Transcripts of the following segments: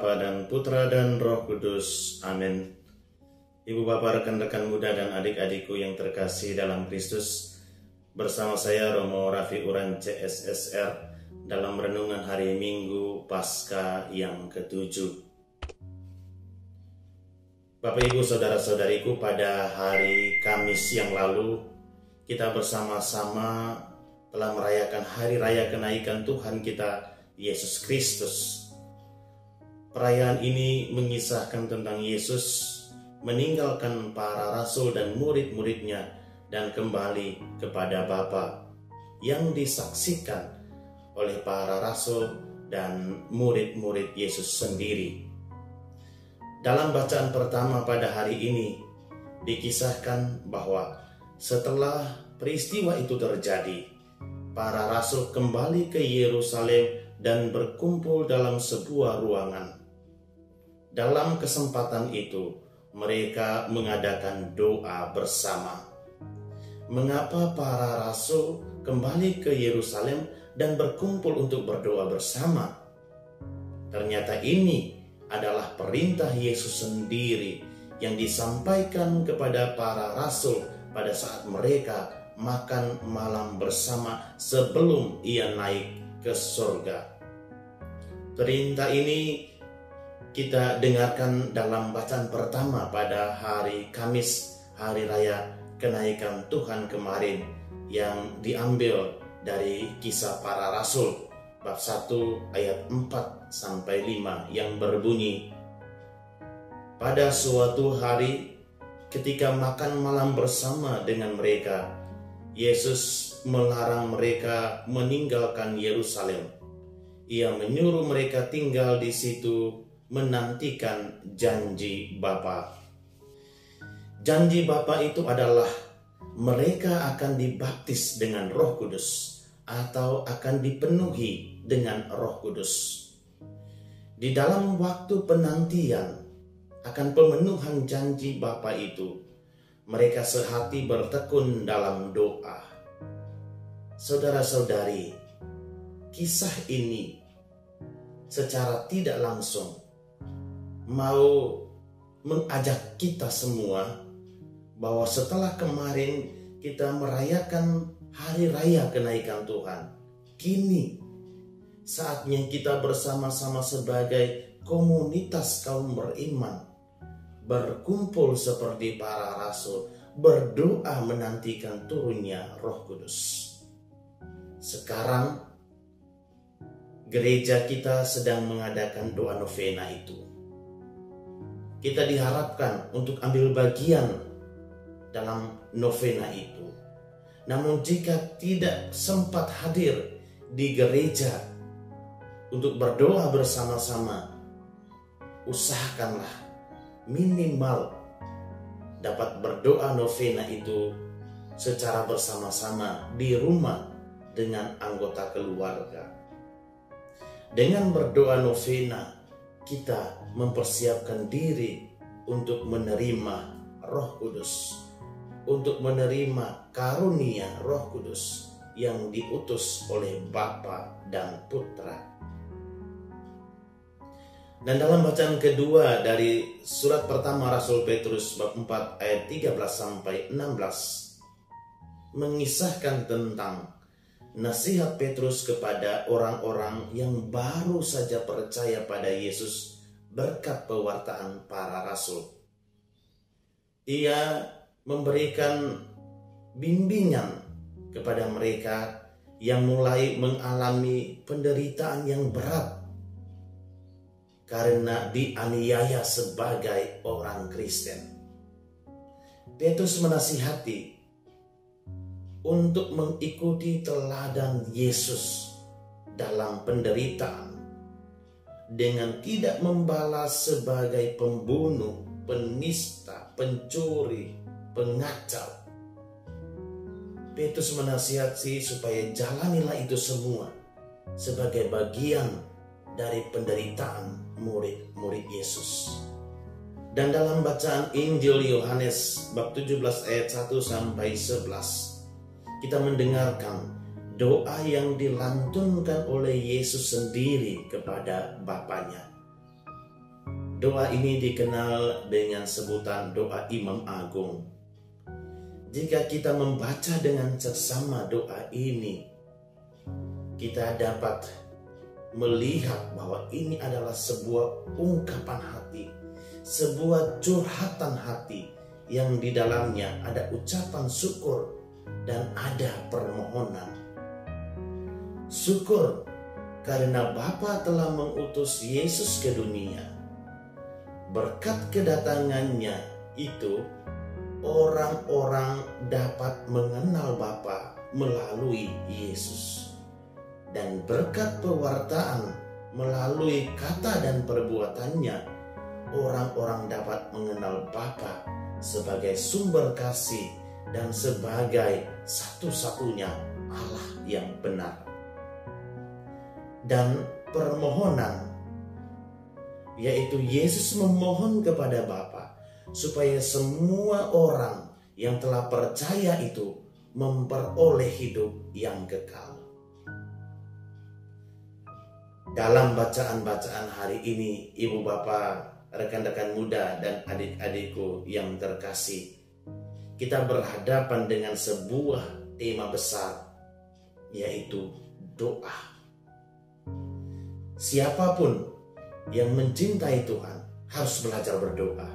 Bapa dan Putra dan Roh Kudus. Amin. Ibu Bapak, rekan-rekan muda dan adik-adikku yang terkasih dalam Kristus, bersama saya Romo Raffi Uran CSSR dalam renungan hari Minggu Paskah yang ke-7. Bapak Ibu Saudara-saudariku, pada hari Kamis yang lalu kita bersama-sama telah merayakan Hari Raya Kenaikan Tuhan kita Yesus Kristus. Perayaan ini mengisahkan tentang Yesus meninggalkan para rasul dan murid-muridnya dan kembali kepada Bapa, yang disaksikan oleh para rasul dan murid-murid Yesus sendiri. Dalam bacaan pertama pada hari ini dikisahkan bahwa setelah peristiwa itu terjadi, para rasul kembali ke Yerusalem dan berkumpul dalam sebuah ruangan. Dalam kesempatan itu, mereka mengadakan doa bersama. Mengapa para rasul kembali ke Yerusalem dan berkumpul untuk berdoa bersama? Ternyata ini adalah perintah Yesus sendiri yang disampaikan kepada para rasul pada saat mereka makan malam bersama sebelum ia naik ke surga. Perintah ini kita dengarkan dalam bacaan pertama pada hari Kamis, Hari Raya Kenaikan Tuhan kemarin, yang diambil dari Kisah Para Rasul bab 1 ayat 4-5 yang berbunyi, pada suatu hari ketika makan malam bersama dengan mereka, Yesus melarang mereka meninggalkan Yerusalem. Ia menyuruh mereka tinggal di situ menantikan janji Bapa. Janji Bapa itu adalah mereka akan dibaptis dengan Roh Kudus atau akan dipenuhi dengan Roh Kudus. Di dalam waktu penantian akan pemenuhan janji Bapa itu, mereka sehati bertekun dalam doa. Saudara-saudari, kisah ini secara tidak langsung mau mengajak kita semua bahwa setelah kemarin kita merayakan Hari Raya Kenaikan Tuhan, kini saatnya kita bersama-sama sebagai komunitas kaum beriman berkumpul seperti para rasul, berdoa menantikan turunnya Roh Kudus. Sekarang gereja kita sedang mengadakan doa novena itu. Kita diharapkan untuk ambil bagian dalam novena itu. Namun jika tidak sempat hadir di gereja untuk berdoa bersama-sama, usahakanlah minimal dapat berdoa novena itu secara bersama-sama di rumah dengan anggota keluarga. Dengan berdoa novena, kita mempersiapkan diri untuk menerima Roh Kudus, untuk menerima karunia Roh Kudus yang diutus oleh Bapa dan Putra. Dan dalam bacaan kedua dari surat pertama Rasul Petrus bab 4 ayat 13-16 mengisahkan tentang nasihat Petrus kepada orang-orang yang baru saja percaya pada Yesus berkat pewartaan para rasul. Ia memberikan bimbingan kepada mereka yang mulai mengalami penderitaan yang berat karena dianiaya sebagai orang Kristen. Petrus menasihati untuk mengikuti teladan Yesus dalam penderitaan dengan tidak membalas sebagai pembunuh, penista, pencuri, pengacau. Petrus menasihati supaya jalanilah itu semua sebagai bagian dari penderitaan murid-murid Yesus. Dan dalam bacaan Injil Yohanes bab 17 ayat 1-11 kita mendengarkan doa yang dilantunkan oleh Yesus sendiri kepada Bapanya. Doa ini dikenal dengan sebutan doa Imam Agung. Jika kita membaca dengan seksama doa ini, kita dapat melihat bahwa ini adalah sebuah ungkapan hati, sebuah curhatan hati yang di dalamnya ada ucapan syukur dan ada permohonan. Syukur karena Bapa telah mengutus Yesus ke dunia. Berkat kedatangannya itu, orang-orang dapat mengenal Bapa melalui Yesus. Dan berkat pewartaan melalui kata dan perbuatannya, orang-orang dapat mengenal Bapa sebagai sumber kasih dan sebagai satu-satunya Allah yang benar. Dan permohonan, yaitu Yesus memohon kepada Bapa supaya semua orang yang telah percaya itu memperoleh hidup yang kekal. Dalam bacaan-bacaan hari ini, Ibu Bapak, rekan-rekan muda dan adik-adikku yang terkasih, kita berhadapan dengan sebuah tema besar, yaitu doa. Siapapun yang mencintai Tuhan harus belajar berdoa.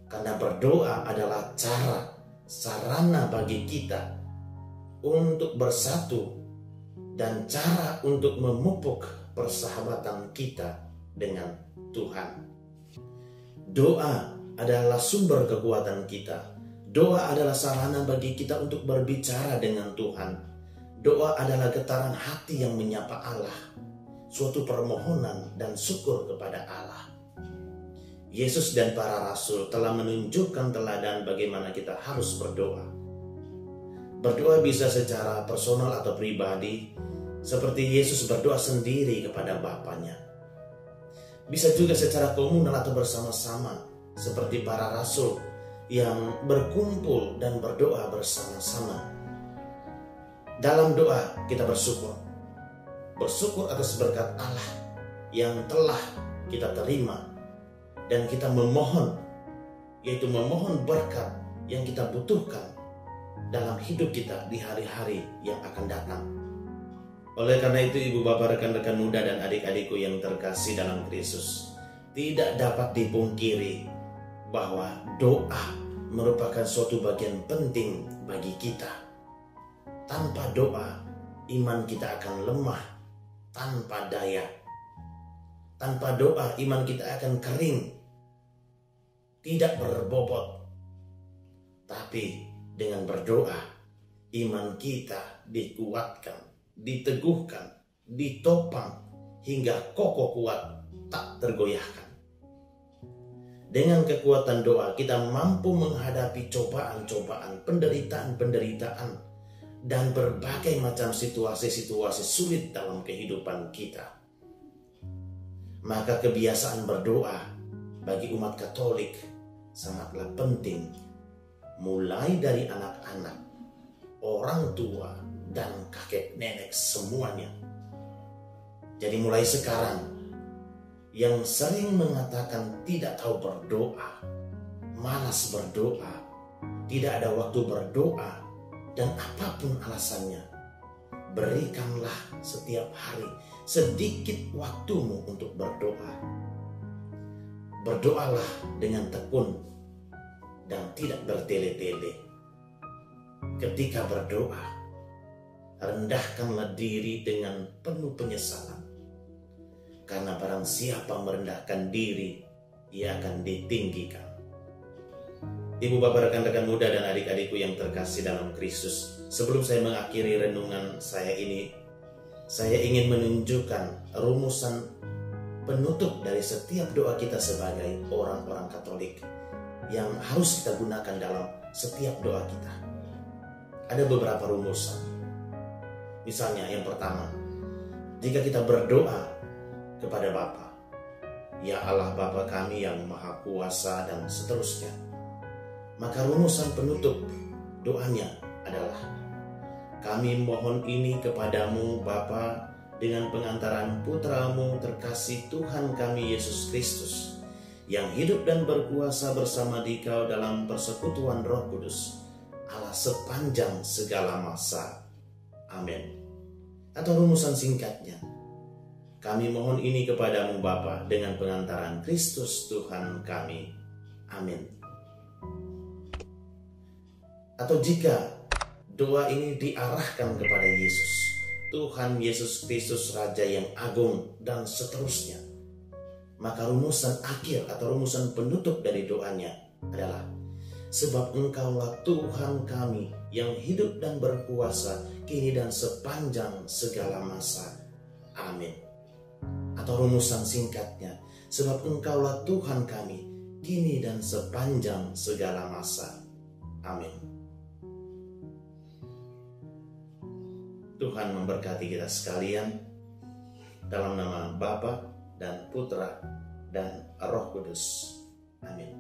Karena berdoa adalah sarana bagi kita untuk bersatu dan cara untuk memupuk persahabatan kita dengan Tuhan. Doa adalah sumber kekuatan kita. Doa adalah sarana bagi kita untuk berbicara dengan Tuhan. Doa adalah getaran hati yang menyapa Allah, suatu permohonan dan syukur kepada Allah. Yesus dan para rasul telah menunjukkan teladan bagaimana kita harus berdoa. Berdoa bisa secara personal atau pribadi, seperti Yesus berdoa sendiri kepada Bapanya. Bisa juga secara komunal atau bersama-sama, seperti para rasul yang berkumpul dan berdoa bersama-sama. Dalam doa kita bersyukur atas berkat Allah yang telah kita terima, dan kita memohon, yaitu memohon berkat yang kita butuhkan dalam hidup kita di hari-hari yang akan datang. Oleh karena itu, Ibu Bapak, rekan-rekan muda dan adik-adikku yang terkasih dalam Kristus, tidak dapat dipungkiri bahwa doa merupakan suatu bagian penting bagi kita. Tanpa doa, iman kita akan lemah tanpa daya. Tanpa doa, iman kita akan kering, tidak berbobot. Tapi dengan berdoa, iman kita dikuatkan, diteguhkan, ditopang hingga kokoh kuat, tak tergoyahkan. Dengan kekuatan doa, kita mampu menghadapi cobaan-cobaan, penderitaan-penderitaan, dan berbagai macam situasi-situasi sulit dalam kehidupan kita. Maka kebiasaan berdoa bagi umat Katolik sangatlah penting, mulai dari anak-anak, orang tua, dan kakek nenek semuanya. Jadi mulai sekarang, yang sering mengatakan tidak tahu berdoa, malas berdoa, tidak ada waktu berdoa, dan apapun alasannya, berikanlah setiap hari sedikit waktumu untuk berdoa. Berdoalah dengan tekun dan tidak bertele-tele. Ketika berdoa, rendahkanlah diri dengan penuh penyesalan. Karena barang siapa merendahkan diri, ia akan ditinggikan. Ibu bapak, rekan-rekan muda dan adik-adikku yang terkasih dalam Kristus, sebelum saya mengakhiri renungan saya ini, saya ingin menunjukkan rumusan penutup dari setiap doa kita sebagai orang-orang Katolik yang harus kita gunakan dalam setiap doa kita. Ada beberapa rumusan. Misalnya yang pertama, jika kita berdoa kepada Bapa, ya Allah Bapa kami yang Maha Kuasa dan seterusnya, maka rumusan penutup doanya adalah, kami mohon ini kepadamu Bapa dengan pengantaran Putramu terkasih Tuhan kami Yesus Kristus, yang hidup dan berkuasa bersama Dikau dalam persekutuan Roh Kudus, Allah sepanjang segala masa. Amin. Atau rumusan singkatnya, kami mohon ini kepadamu Bapa dengan pengantaran Kristus Tuhan kami. Amin. Atau jika doa ini diarahkan kepada Yesus, Tuhan Yesus Kristus Raja yang agung dan seterusnya, maka rumusan akhir atau rumusan penutup dari doanya adalah, sebab Engkaulah Tuhan kami yang hidup dan berkuasa kini dan sepanjang segala masa. Amin. Atau rumusan singkatnya, sebab Engkaulah Tuhan kami kini dan sepanjang segala masa. Amin. Tuhan memberkati kita sekalian, dalam nama Bapa dan Putra dan Roh Kudus. Amin.